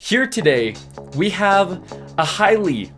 Here today, we have a highly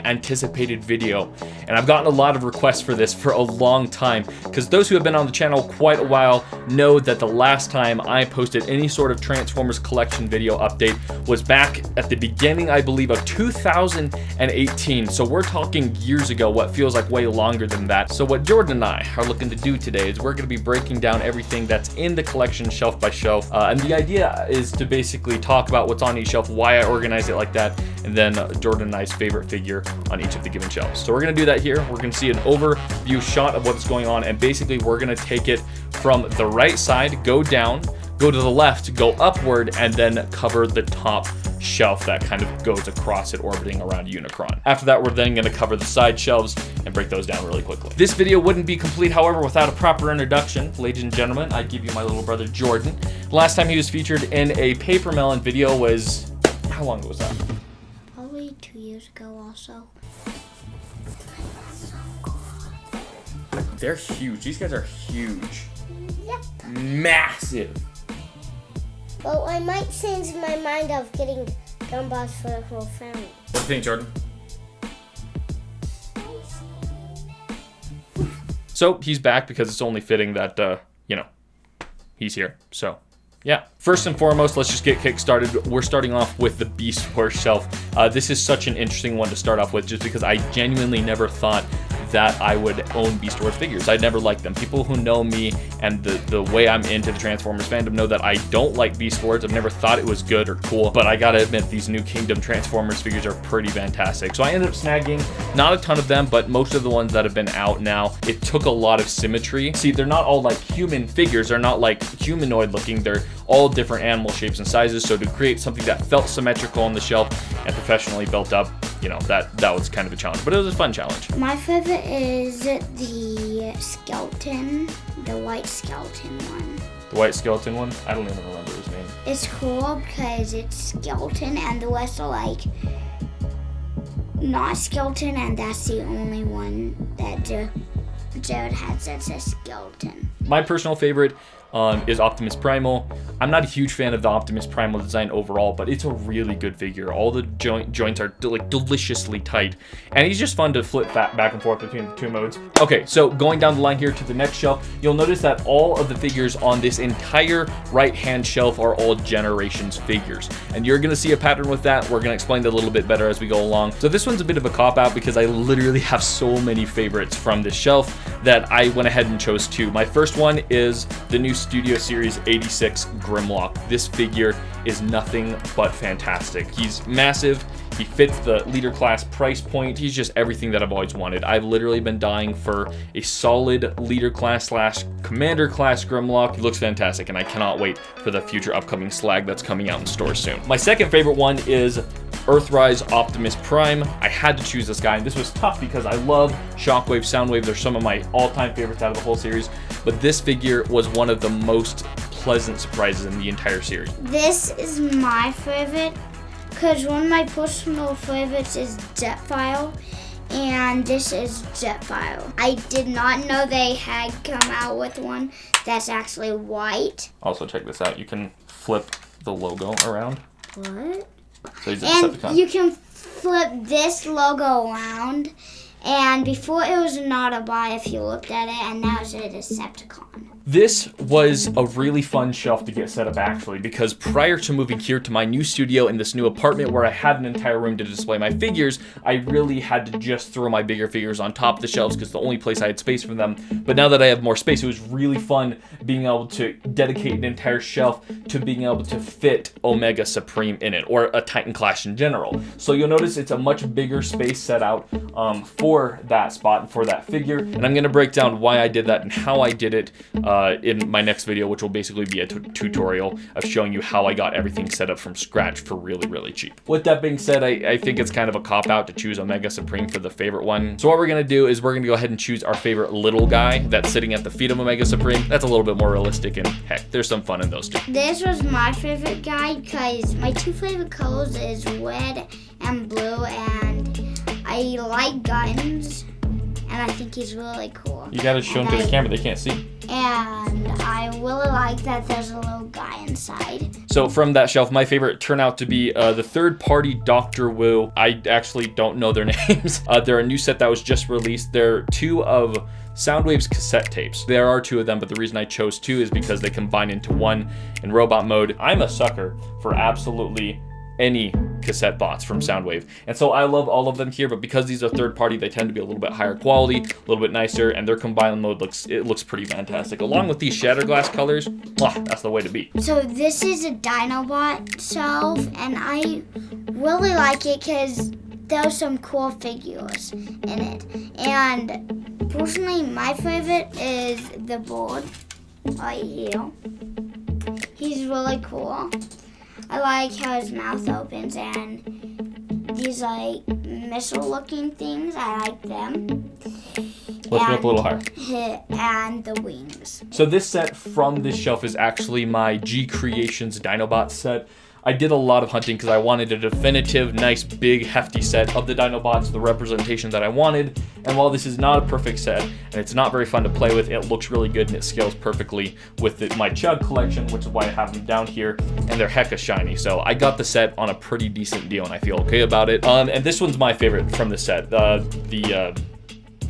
anticipated video, and I've gotten a lot of requests for this for a long time, because those who have been on the channel quite a while know that the last time I posted any sort of Transformers collection video update was back at the beginning, I believe, of 2018. So we're talking years ago, what feels like way longer than that. So what Jordan and I are looking to do today is we're going to be breaking down everything that's in the collection shelf by shelf, and the idea is to basically talk about what's on each shelf, why I organize it like that, and then Jordan and I's favorite figure on each of the given shelves. So we're going to do that here. We're going to see an overview shot of what's going on, and basically we're going to take it from the right side, go down, go to the left, go upward, and then cover the top shelf that kind of goes across it, orbiting around Unicron. After that, we're then going to cover the side shelves and break those down really quickly. This video wouldn't be complete, however, without a proper introduction. Ladies and gentlemen, I give you my little brother Jordan. The last time he was featured in a Paper Melon video was, how long ago was that? Probably 2 years ago also. They're huge. These guys are huge. Yep. Massive. Well, I might change my mind of getting gumballs for the whole family. What do you think, Jordan? So he's back because it's only fitting that, he's here. So, yeah. First and foremost, let's just get kick-started. We're starting off with the Beast Wars shelf. This is such an interesting one to start off with, just because I genuinely never thought that I would own Beast Wars figures. I never liked them. People who know me and the way I'm into the Transformers fandom know that I don't like Beast Wars. I've never thought it was good or cool, but I gotta admit, these New Kingdom Transformers figures are pretty fantastic. So I ended up snagging not a ton of them, but most of the ones that have been out now. It took a lot of symmetry. See, they're not all like human figures. They're not like humanoid looking. They're all different animal shapes and sizes. So to create something that felt symmetrical on the shelf and professionally built up, that was kind of a challenge, but it was a fun challenge. My favorite is the skeleton, the white skeleton one. The white skeleton one? I don't even remember his name. It's cool because it's skeleton and the rest are like not skeleton, and that's the only one that Jared has that's a skeleton. My personal favorite is Optimus Primal. I'm not a huge fan of the Optimus Primal design overall, but it's a really good figure. All the joints are deliciously tight, and he's just fun to flip back and forth between the two modes. Okay, so going down the line here to the next shelf, you'll notice that all of the figures on this entire right-hand shelf are all Generations figures, and you're gonna see a pattern with that. We're gonna explain that a little bit better as we go along. So this one's a bit of a cop-out because I literally have so many favorites from this shelf that I went ahead and chose two. My first one is the new Studio Series 86 Grimlock. This figure is nothing but fantastic. He's massive. He fits the leader class price point. He's just everything that I've always wanted. I've literally been dying for a solid leader class / commander class Grimlock. He looks fantastic, and I cannot wait for the future upcoming slag that's coming out in stores soon. My second favorite one is Earthrise Optimus Prime. I had to choose this guy, and this was tough because I love Shockwave, Soundwave. They're some of my all-time favorites out of the whole series, but this figure was one of the most pleasant surprises in the entire series. This is my favorite because one of my personal favorites is Jetfile, and this is Jetfile. I did not know they had come out with one that's actually white. Also, check this out. You can flip the logo around. What? So he's a And Decepticon. you can flip this logo around, and before it was an Autobot if you looked at it, and now it's a Decepticon. This was a really fun shelf to get set up, actually, because prior to moving here to my new studio in this new apartment where I had an entire room to display my figures, I really had to just throw my bigger figures on top of the shelves because the only place I had space for them. But now that I have more space, it was really fun being able to dedicate an entire shelf to being able to fit Omega Supreme in it, or a Titan Clash in general. So you'll notice it's a much bigger space set out for that spot and for that figure, and I'm going to break down why I did that and how I did it in my next video, which will basically be a tutorial of showing you how I got everything set up from scratch for really cheap. With that being said, I think it's kind of a cop-out to choose Omega Supreme for the favorite one. So what we're going to do is we're going to go ahead and choose our favorite little guy that's sitting at the feet of Omega Supreme. That's a little bit more realistic, and heck, there's some fun in those too. This was my favorite guy because my two favorite colors is red and blue, and I like guns, and I think he's really cool. You gotta show him to the camera, they can't see. And I really like that there's a little guy inside. So from that shelf, my favorite turned out to be the third-party Dr. Wu. I actually don't know their names. They're a new set that was just released. They're 2 of Soundwave's cassette tapes. There are 2 of them, but the reason I chose 2 is because they combine into 1 in robot mode. I'm a sucker for absolutely any cassette bots from Soundwave, and so I love all of them here, but because these are third party, they tend to be a little bit higher quality, a little bit nicer, and their combined mode looks pretty fantastic. Along with these Shatterglass colors, that's the way to be. So this is a Dinobot shelf, and I really like it because there's some cool figures in it. And personally, my favorite is the board right here. He's really cool. I like how his mouth opens and these like missile looking things. I like them. Lift him up a little higher. And the wings. So this set from this shelf is actually my G Creations Dinobot set. I did a lot of hunting because I wanted a definitive, nice, big, hefty set of the Dinobots, the representation that I wanted. And while this is not a perfect set, and it's not very fun to play with, it looks really good and it scales perfectly with my Chug collection, which is why I have them down here, and they're hecka shiny. So I got the set on a pretty decent deal, and I feel okay about it. And this one's my favorite from the set, the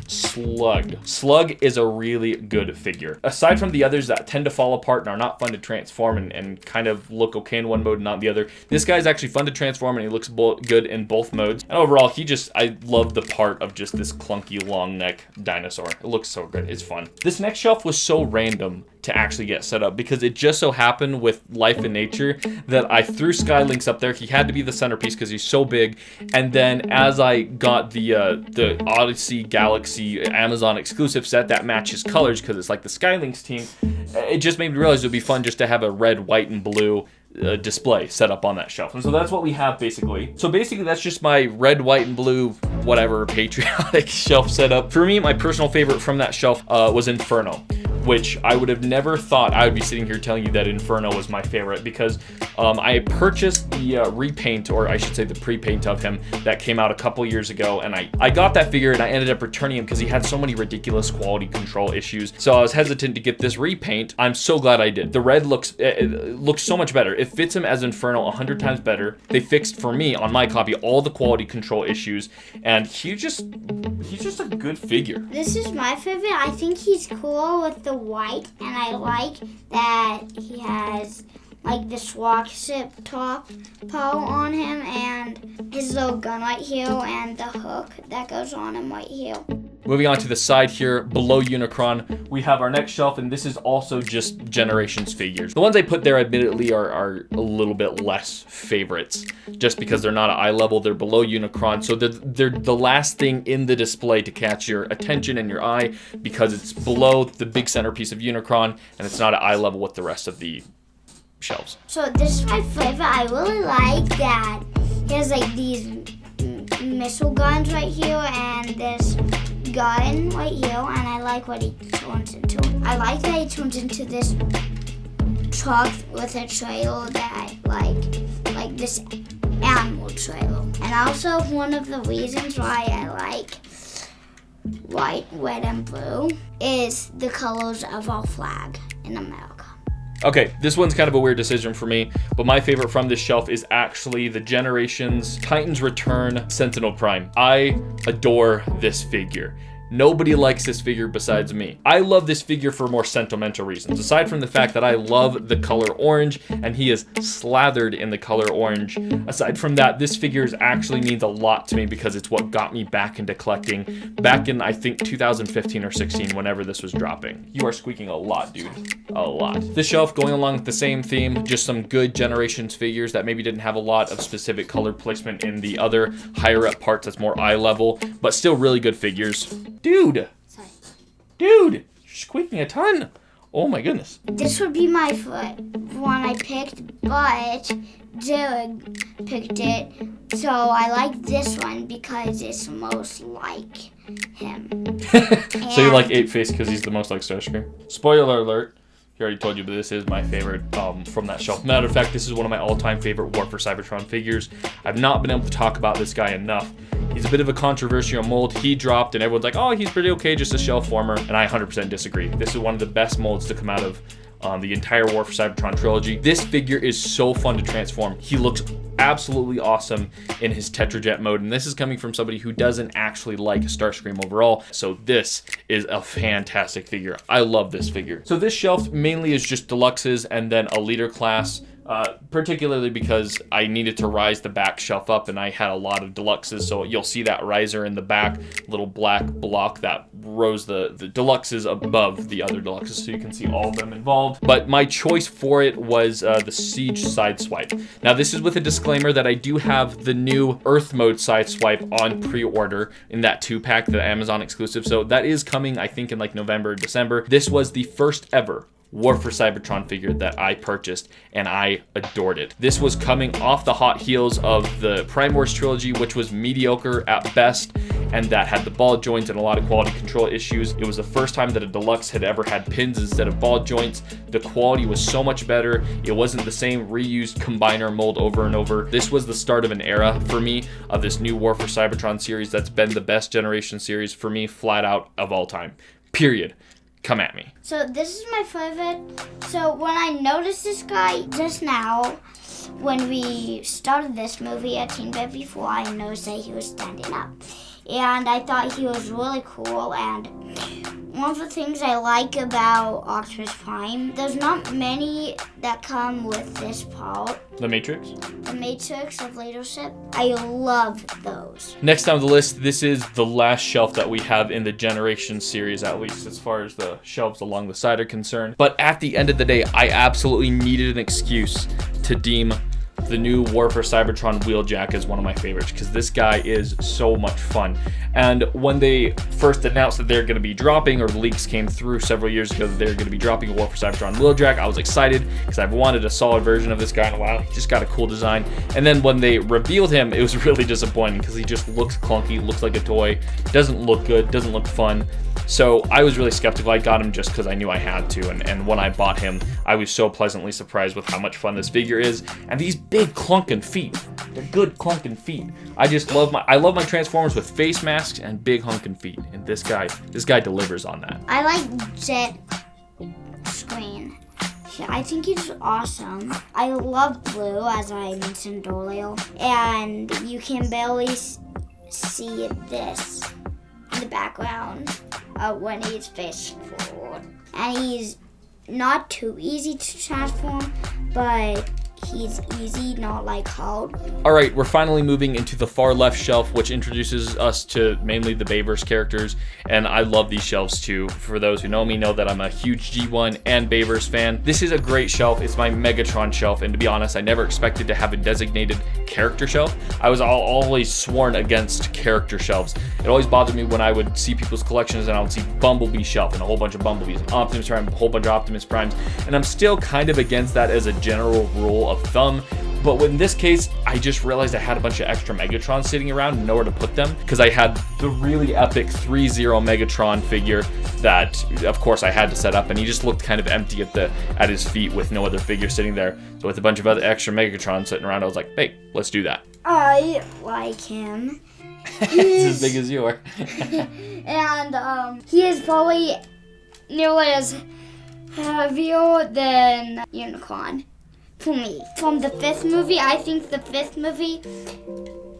Slug. Slug is a really good figure. Aside from the others that tend to fall apart and are not fun to transform and kind of look okay in one mode and not the other, this guy's actually fun to transform and he looks good in both modes. And overall, I love the part of just this clunky long neck dinosaur. It looks so good. It's fun. This next shelf was so random to actually get set up because it just so happened with Life and Nature that I threw Skylinks up there. He had to be the centerpiece because he's so big. And then as I got the Odyssey Galaxy Amazon exclusive set that matches colors because it's like the Skylinks team, it just made me realize it would be fun just to have a red, white, and blue display set up on that shelf. And so that's what we have basically. So basically that's just my red, white, and blue, whatever, patriotic shelf setup. For me, my personal favorite from that shelf was Inferno, which I would have never thought I would be sitting here telling you that Inferno was my favorite because I purchased the repaint, or I should say the pre-paint of him that came out a couple years ago, and I got that figure and I ended up returning him because he had so many ridiculous quality control issues. So I was hesitant to get this repaint. I'm so glad I did. The red looks so much better. It fits him as Inferno 100 times better. They fixed for me on my copy all the quality control issues, and he's just a good figure. This is my favorite. I think he's cool with the white, and I like that he has like the swaship top on him and his little gun right here and the hook that goes on him right here. Moving on to the side here, below Unicron, we have our next shelf, and this is also just Generations figures. The ones I put there admittedly are a little bit less favorites, just because they're not at eye level, they're below Unicron, so they're the last thing in the display to catch your attention and your eye, because it's below the big centerpiece of Unicron, and it's not at eye level with the rest of the shelves. So this is my favorite. I really like that he has like these missile guns right here and this gun right here, and I like what he turns into. I like that he turns into this truck with a trailer that like this animal trailer. And also one of the reasons why I like white, red, and blue is the colors of our flag in America. Okay, this one's kind of a weird decision for me, but my favorite from this shelf is actually the Generations Titans Return Sentinel Prime. I adore this figure. Nobody likes this figure besides me. I love this figure for more sentimental reasons. Aside from the fact that I love the color orange, and he is slathered in the color orange. Aside from that, this figure actually means a lot to me because it's what got me back into collecting back in, I think, 2015 or 16, whenever this was dropping. You are squeaking a lot, dude. A lot. This shelf going along with the same theme, just some good Generations figures that maybe didn't have a lot of specific color placement in the other higher up parts that's more eye level, but still really good figures. Dude! Sorry. Dude! You're squeaking a ton! Oh my goodness. This would be my one I picked, but Jared picked it. So I like this one because it's most like him. So you like 8-Face because he's the most like Starscream? Spoiler alert. He already told you, but this is my favorite from that shelf. Matter of fact, this is one of my all-time favorite War for Cybertron figures. I've not been able to talk about this guy enough. He's a bit of a controversial mold. He dropped, and everyone's like, oh, he's pretty okay, just a shelf former. And I 100% disagree. This is one of the best molds to come out of the entire War for Cybertron trilogy. This figure is so fun to transform. He looks absolutely awesome in his Tetrajet mode, and this is coming from somebody who doesn't actually like Starscream overall, so this is a fantastic figure. I love this figure. So this shelf mainly is just deluxes and then a leader class, particularly because I needed to rise the back shelf up and I had a lot of deluxes, so you'll see that riser in the back, little black block that rose the deluxes above the other deluxes, so you can see all of them involved. But my choice for it was the Siege Sideswipe. Now this is with a disclaimer that I do have the new Earth mode Sideswipe on pre-order in that 2-pack, the Amazon exclusive, so that is coming I think in like November or December. This was the first ever War for Cybertron figure that I purchased, and I adored it. This was coming off the hot heels of the Prime Wars trilogy, which was mediocre at best, and that had the ball joints and a lot of quality control issues. It was the first time that a deluxe had ever had pins instead of ball joints. The quality was so much better. It wasn't the same reused combiner mold over and over. This was the start of an era for me of this new War for Cybertron series that's been the best generation series for me, flat out, of all time. Period. Come at me. So this is my favorite. So when I noticed this guy just now, when we started this movie at Teen Baby 4, I noticed that he was standing up. And I thought he was really cool. And one of the things I like about Optimus Prime, there's not many that come with this part. The Matrix? The Matrix of leadership. I love those. Next on the list, this is the last shelf that we have in the Generation series, at least as far as the shelves along the side are concerned. But at the end of the day, I absolutely needed an excuse to deem the new War for Cybertron Wheeljack is one of my favorites because this guy is so much fun. And when they first announced that they're going to be dropping, or the leaks came through several years ago that they're going to be dropping a War for Cybertron Wheeljack, I was excited because I've wanted a solid version of this guy in a while. He just got a cool design. And then when they revealed him, it was really disappointing because he just looks clunky, looks like a toy, doesn't look good, doesn't look fun. So I was really skeptical. I got him just because I knew I had to, and when I bought him, I was so pleasantly surprised with how much fun this figure is, and these big clunking feet. They're good clunking feet. I love my Transformers with face masks and big hunking feet, and this guy delivers on that. I like Jet Screen. Yeah, I think he's awesome. I love Blue, as I mentioned earlier, and you can barely see this in the background when he's facing forward. And he's not too easy to transform, but he's easy, not like Hulk. Alright, we're finally moving into the far left shelf, which introduces us to mainly the Bayverse characters, and I love these shelves too. For those who know me know that I'm a huge G1 and Bayverse fan. This is a great shelf. It's my Megatron shelf, and to be honest, I never expected to have a designated character shelf. I was always sworn against character shelves. It always bothered me when I would see people's collections and I would see Bumblebee shelf and a whole bunch of Bumblebees, Optimus Prime, a whole bunch of Optimus Primes, and I'm still kind of against that as a general rule of thumb. But in this case, I just realized I had a bunch of extra Megatrons sitting around and nowhere to put them, because I had the really epic 3-0 Megatron figure that, of course, I had to set up, and he just looked kind of empty at his feet with no other figure sitting there. So with a bunch of other extra Megatrons sitting around, I was like, hey, let's do that. I like him. He's as big as you are. And he is probably nearly as heavier than Unicron. For me. From the 5th movie, I think the 5th movie,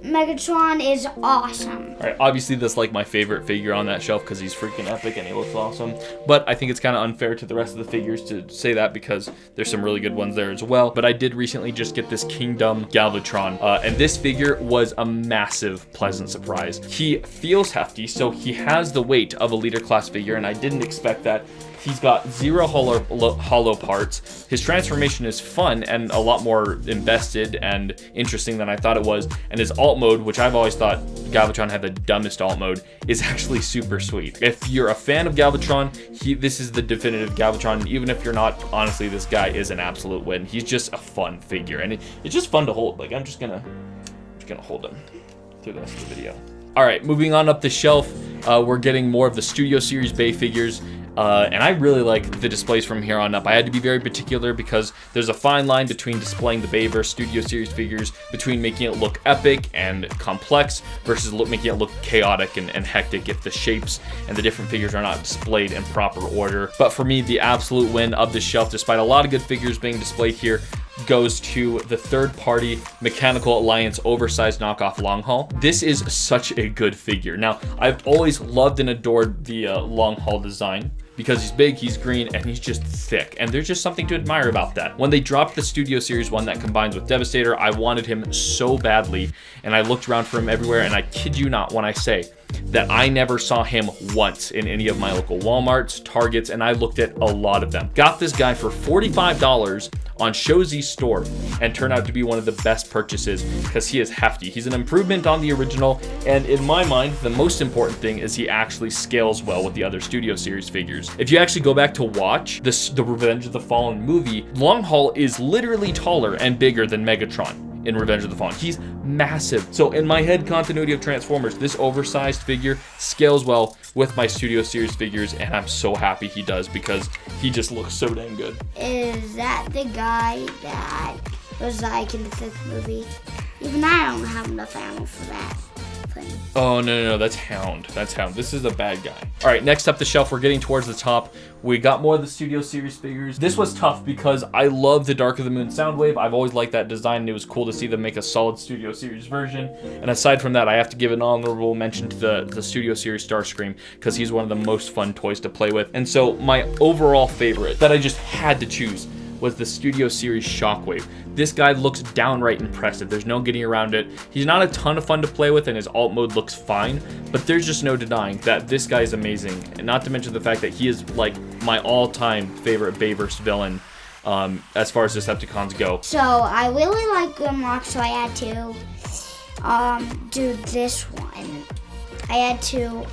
Megatron is awesome. Alright, obviously that's like my favorite figure on that shelf because he's freaking epic and he looks awesome. But I think it's kind of unfair to the rest of the figures to say that because there's some really good ones there as well. But I did recently just get this Kingdom Galvatron, and this figure was a massive, pleasant surprise. He feels hefty, so he has the weight of a leader class figure, and I didn't expect that. He's got 0 hollow parts. His transformation is fun and a lot more invested and interesting than I thought it was. And his alt mode, which I've always thought Galvatron had the dumbest alt mode, is actually super sweet. If you're a fan of Galvatron, this is the definitive Galvatron. Even if you're not, honestly, this guy is an absolute win. He's just a fun figure, and it's just fun to hold. Like, I'm just gonna hold him through the rest of the video. All right, moving on up the shelf, we're getting more of the Studio Series Bay figures. And I really like the displays from here on up. I had to be very particular because there's a fine line between displaying the Bayverse Studio Series figures, between making it look epic and complex versus making it look chaotic and hectic if the shapes and the different figures are not displayed in proper order. But for me, the absolute win of the shelf, despite a lot of good figures being displayed here, goes to the third-party Mechanical Alliance oversized knockoff Long Haul. This is such a good figure. Now, I've always loved and adored the Long Haul design because he's big, he's green, and he's just thick. And there's just something to admire about that. When they dropped the Studio Series one that combines with Devastator, I wanted him so badly, and I looked around for him everywhere, and I kid you not when I say that I never saw him once in any of my local Walmarts, Targets, and I looked at a lot of them. Got this guy for $45 on Showzi's store and turned out to be one of the best purchases because he is hefty. He's an improvement on the original, and in my mind, the most important thing is he actually scales well with the other Studio Series figures. If you actually go back to watch the Revenge of the Fallen movie, Long Haul is literally taller and bigger than Megatron in Revenge of the Fallen. He's massive. So in my head continuity of Transformers, this oversized figure scales well with my Studio Series figures, and I'm so happy he does because he just looks so dang good. Is that the guy that was like in the 5th movie? Even I don't have enough ammo for that thing. Oh, no, that's Hound. That's Hound. This is a bad guy. All right, next up the shelf, we're getting towards the top. We got more of the Studio Series figures. This was tough because I love the Dark of the Moon Soundwave. I've always liked that design, and it was cool to see them make a solid Studio Series version. And aside from that, I have to give an honorable mention to the Studio Series Starscream because he's one of the most fun toys to play with. And so my overall favorite that I just had to choose was the Studio Series Shockwave. This guy looks downright impressive. There's no getting around it. He's not a ton of fun to play with, and his alt mode looks fine, but there's just no denying that this guy is amazing. And not to mention the fact that he is like my all-time favorite Bayverse villain as far as Decepticons go. So I really like Grimlock, so I had to do this one. I had to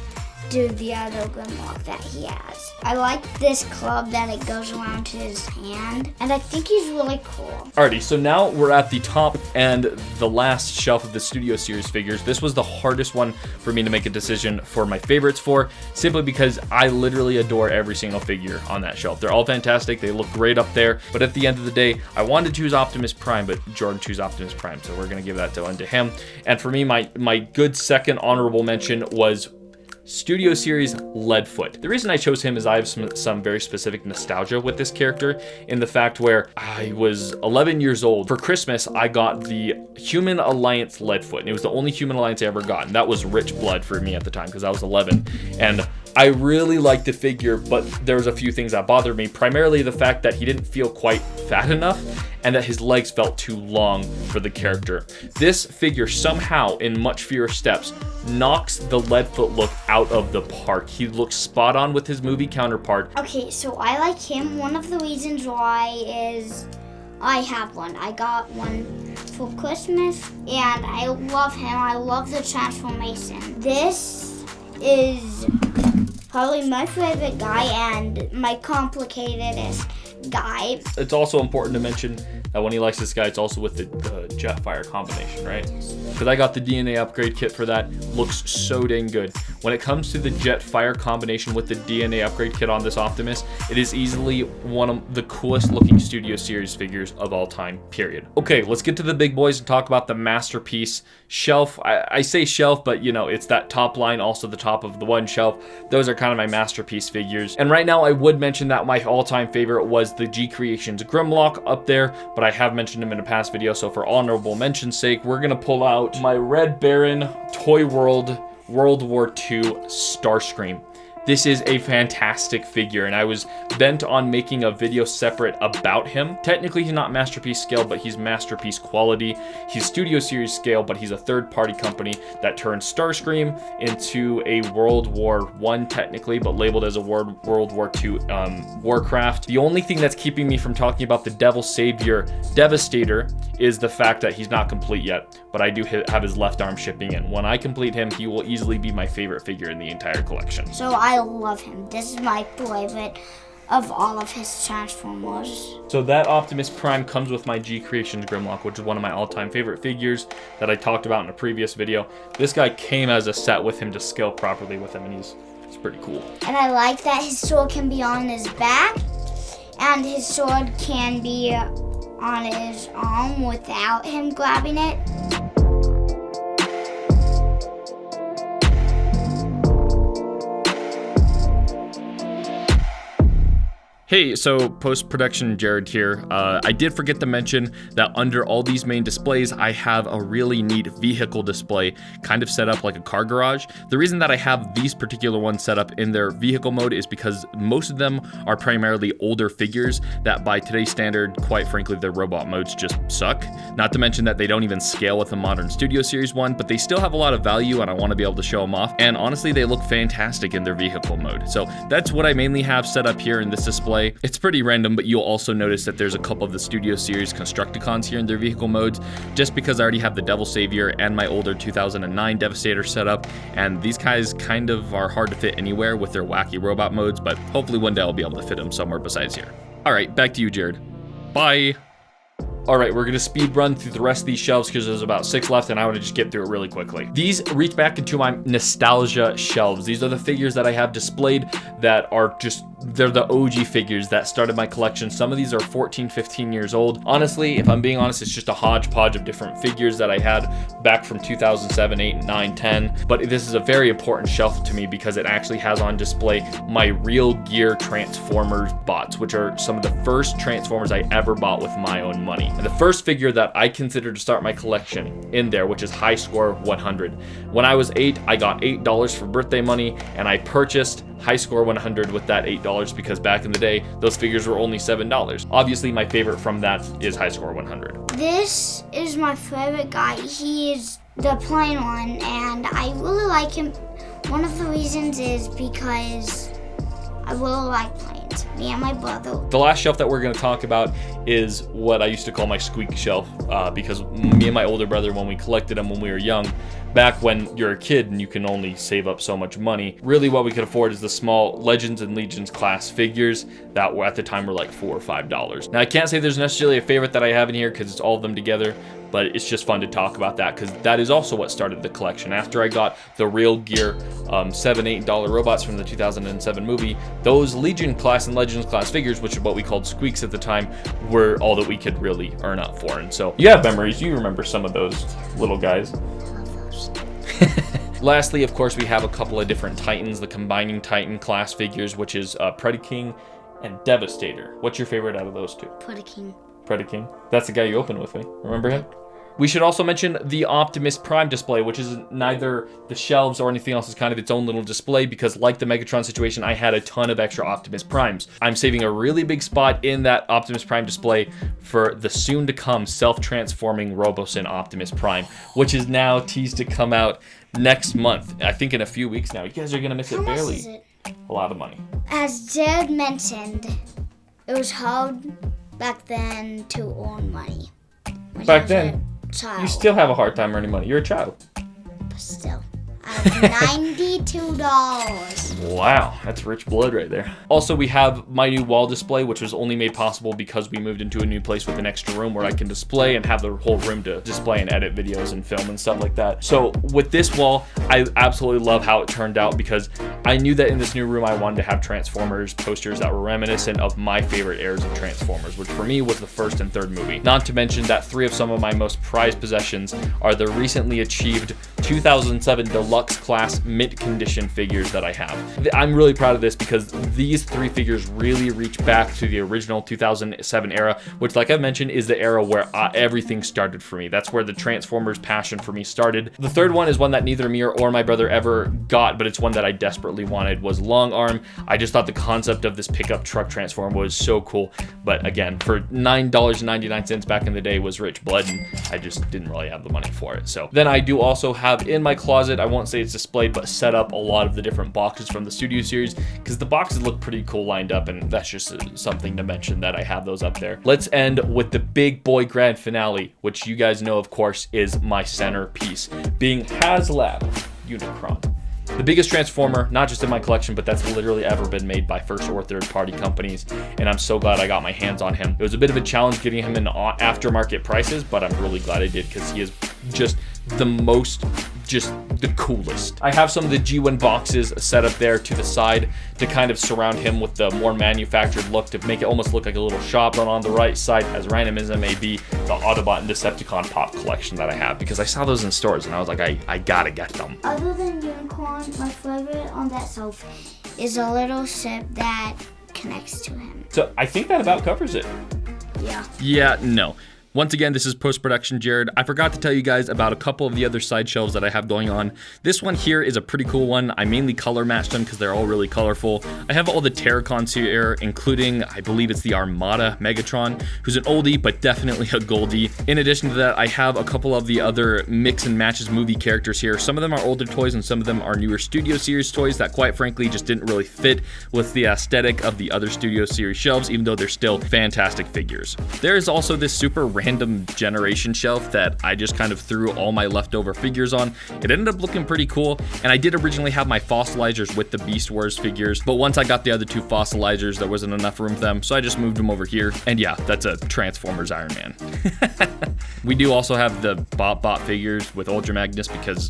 do the other Grimlock that he has. I like this club that it goes around his hand, and I think he's really cool. Alrighty, so now we're at the top and the last shelf of the Studio Series figures. This was the hardest one for me to make a decision for my favorites for, simply because I literally adore every single figure on that shelf. They're all fantastic, they look great up there, but at the end of the day, I wanted to choose Optimus Prime, but Jordan chose Optimus Prime, so we're gonna give that one to him. And for me, my good second honorable mention was Studio Series Leadfoot. The reason I chose him is I have some very specific nostalgia with this character in the fact where I was 11 years old. For Christmas, I got the Human Alliance Leadfoot, and it was the only Human Alliance I ever got, and that was rich blood for me at the time because I was 11. And I really liked the figure, but there was a few things that bothered me, primarily the fact that he didn't feel quite fat enough and that his legs felt too long for the character. This figure somehow, in much fewer steps, knocks the Leadfoot look out of the park. He looks spot on with his movie counterpart. Okay, so I like him. One of the reasons why is I have one. I got one for Christmas, and I love him. I love the transformation. This is probably my favorite guy and my complicatedest guy. It's also important to mention that when he likes this guy, it's also with the Jetfire combination, right? Because I got the DNA upgrade kit for that. Looks so dang good. When it comes to the Jetfire combination with the DNA upgrade kit on this Optimus, it is easily one of the coolest looking Studio Series figures of all time, period. Okay, let's get to the big boys and talk about the masterpiece shelf. I say shelf, but you know, it's that top line, also the top of the one shelf. Those are kind of my masterpiece figures. And right now, I would mention that my all-time favorite was the G Creations Grimlock up there, but I have mentioned him in a past video, so for honorable mention's sake, we're gonna pull out my Red Baron Toy World World War II Starscream. This is a fantastic figure, and I was bent on making a video separate about him. Technically, he's not Masterpiece scale, but he's Masterpiece quality. He's Studio Series scale, but he's a third-party company that turned Starscream into a World War I, technically, but labeled as a World War II Warcraft. The only thing that's keeping me from talking about the Devil Savior Devastator is the fact that he's not complete yet, but I do have his left arm shipping in. When I complete him, he will easily be my favorite figure in the entire collection. So I love him. This is my favorite of all of his Transformers. So that Optimus Prime comes with my G Creations Grimlock, which is one of my all-time favorite figures that I talked about in a previous video. This guy came as a set with him to scale properly with him, and he's It's pretty cool. And I like that his sword can be on his back, and his sword can be on his arm without him grabbing it. Hey, so post-production Jared here. I did forget to mention that under all these main displays, I have a really neat vehicle display kind of set up like a car garage. The reason that I have these particular ones set up in their vehicle mode is because most of them are primarily older figures that by today's standard, quite frankly, their robot modes just suck. Not to mention that they don't even scale with the modern Studio Series one, but they still have a lot of value and I want to be able to show them off. And honestly, they look fantastic in their vehicle mode. So that's what I mainly have set up here in this display. It's pretty random, but you'll also notice that there's a couple of the Studio Series Constructicons here in their vehicle modes, just because I already have the Devil Savior and my older 2009 Devastator set up, and these guys kind of are hard to fit anywhere with their wacky robot modes, but hopefully one day I'll be able to fit them somewhere besides here. All right, back to you, Jared. Bye. All right, we're gonna speed run through the rest of these shelves because there's about 6 left and I wanna just get through it really quickly. These reach back into my nostalgia shelves. These are the figures that I have displayed that are just, they're the OG figures that started my collection. Some of these are 14, 15 years old. Honestly, if I'm being honest, it's just a hodgepodge of different figures that I had back from 2007, 8, 9, 10. But this is a very important shelf to me because it actually has on display my Real Gear Transformers bots, which are some of the first Transformers I ever bought with my own money. And the first figure that I consider to start my collection in there, which is High Score 100. When I was 8, I got $8 for birthday money, and I purchased High Score 100 with that $8 because back in the day, those figures were only $7. Obviously, my favorite from that is High Score 100. This is my favorite guy. He is the plain one, and I really like him. One of the reasons is because I really like planes. Me and my brother. The last shelf that we're going to talk about is what I used to call my squeak shelf because me and my older brother, when we collected them when we were young, back when you're a kid and you can only save up so much money, really what we could afford is the small Legends and Legions class figures that were at the time were like $4 or $5. Now I can't say there's necessarily a favorite that I have in here because it's all of them together, but it's just fun to talk about that because that is also what started the collection. After I got the Real Gear $7, $8 robots from the 2007 movie, those Legion class and Legends class figures, which is what we called squeaks at the time, were all that we could really earn up for. And so you have memories, you remember some of those little guys. Lastly, of course, we have a couple of different Titans, the Combining Titan class figures, which is Predaking and Devastator. What's your favorite out of those two? Predaking. Predaking. That's the guy you opened with me. Remember him? We should also mention the Optimus Prime display, which is neither the shelves or anything else. It's kind of its own little display because like the Megatron situation, I had a ton of extra Optimus Primes. I'm saving a really big spot in that Optimus Prime display for the soon-to-come self-transforming Robosin Optimus Prime, which is now teased to come out next month. I think in a few weeks now. You guys are going to miss it barely. How much is it? A lot of money. As Jared mentioned, it was hard back then to earn money. Back then, child. you still have a hard time earning money. You're a child. But still, I have $92. Wow, that's rich blood right there. Also, we have my new wall display, which was only made possible because we moved into a new place with an extra room where I can display and have the whole room to display and edit videos and film and stuff like that. So with this wall, I absolutely love how it turned out because I knew that in this new room I wanted to have Transformers posters that were reminiscent of my favorite eras of Transformers, which for me was the first and third movie. Not to mention that 3 of some of my most prized possessions are the recently achieved 2007 Deluxe Class mint condition figures that I have. I'm really proud of this because these 3 figures really reach back to the original 2007 era, which like I've mentioned is the era where everything started for me. That's where the Transformers passion for me started. The third one is one that neither me or my brother ever got, but it's one that I desperately wanted, was Long Arm. I just thought the concept of this pickup truck transform was so cool, but again, for $9.99 back in the day was rich blood, and I just didn't really have the money for it. So then I do also have in my closet, I won't say it's displayed, but set up a lot of the different boxes from the Studio Series because the boxes look pretty cool lined up, and that's just something to mention that I have those up there. Let's end with the big boy grand finale, which you guys know, of course, is my centerpiece, being HasLab Unicron. The biggest Transformer, not just in my collection, but that's literally ever been made by first or third party companies, and I'm so glad I got my hands on him. It was a bit of a challenge getting him in aftermarket prices, but I'm really glad I did because he is just the most just the coolest. I have some of the G1 boxes set up there to the side to kind of surround him with the more manufactured look to make it almost look like a little shop. And on the right side, as random as it may be, the Autobot and Decepticon pop collection that I have, because I saw those in stores and I was like, I gotta get them. Other than Unicron, my favorite on that shelf is a little ship that connects to him. So I think that about covers it. Yeah. Yeah, no. Once again, this is post-production Jared. I forgot to tell you guys about a couple of the other side shelves that I have going on. This one here is a pretty cool one. I mainly color matched them because they're all really colorful. I have all the Terracons here, including, I believe it's the Armada Megatron, who's an oldie, but definitely a goldie. In addition to that, I have a couple of the other mix and matches movie characters here. Some of them are older toys and some of them are newer Studio Series toys that quite frankly just didn't really fit with the aesthetic of the other Studio Series shelves, even though they're still fantastic figures. There is also this super random generation shelf that I just kind of threw all my leftover figures on. It ended up looking pretty cool, and I did originally have my fossilizers with the Beast Wars figures, but once I got the other two fossilizers, there wasn't enough room for them, so I just moved them over here. And yeah, that's a Transformers Iron Man. We do also have the Bot figures with Ultra Magnus because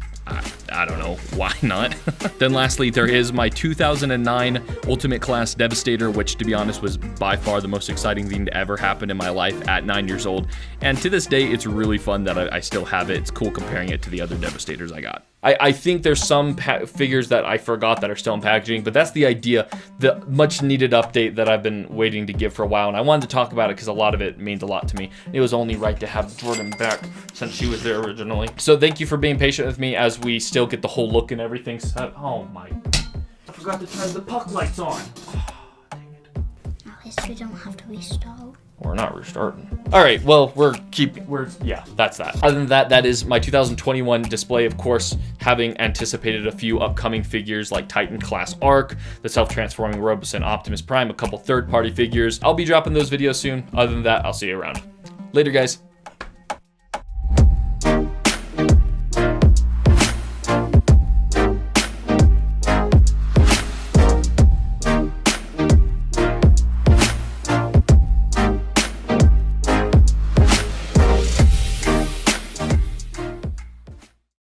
I don't know, why not? Then lastly, there is my 2009 Ultimate Class Devastator, which to be honest was by far the most exciting thing to ever happen in my life at 9 years old. And to this day, it's really fun that I still have it. It's cool comparing it to the other Devastators I got. I think there's some figures that I forgot that are still in packaging, but that's the idea, the much needed update that I've been waiting to give for a while, and I wanted to talk about it because a lot of it means a lot to me. It was only right to have Jordan back since she was there originally. So thank you for being patient with me as we still get the whole look and everything set. Oh my, I forgot to turn the puck lights on. Oh, dang it. At least we don't have to restart. We're not restarting. All right, well, yeah, that's that. Other than that, that is my 2021 display, of course, having anticipated a few upcoming figures like Titan Class Arc, the self-transforming Roboson Optimus Prime, a couple third-party figures. I'll be dropping those videos soon. Other than that, I'll see you around. Later, guys.